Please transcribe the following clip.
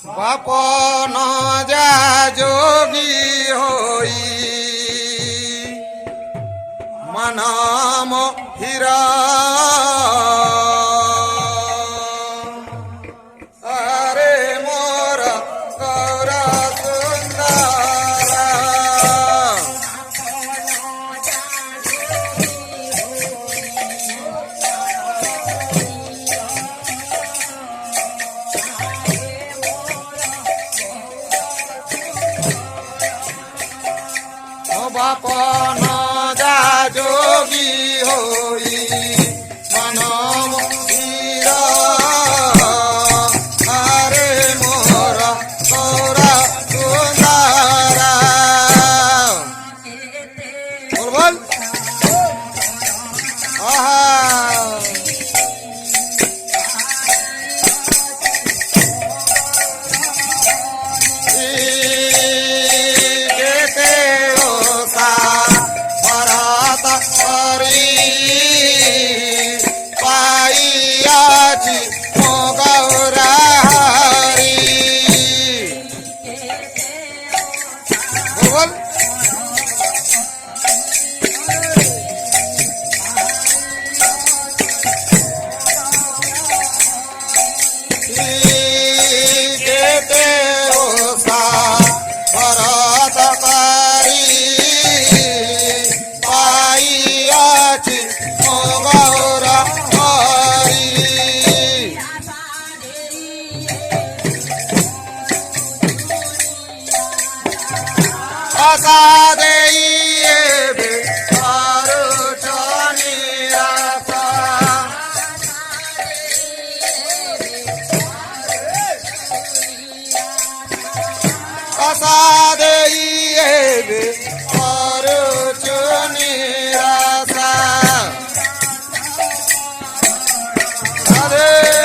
বাপন যা যোগী হই মানাম হীরা আরে মোরা গৌরা সুন্দরা বাপন যা যোগী হই মানব হীরা আরে মোরা গৌরা সুন্দরা বল বল আহা পাইয়াছি ও গৌরা হরি বল যেতে ওসা ভরত করি পাইয়াছি ও গৌরা হরি আশা দেইবে অরুচনি রাসা আশা দেইবে অরুচনি রাসা রাধে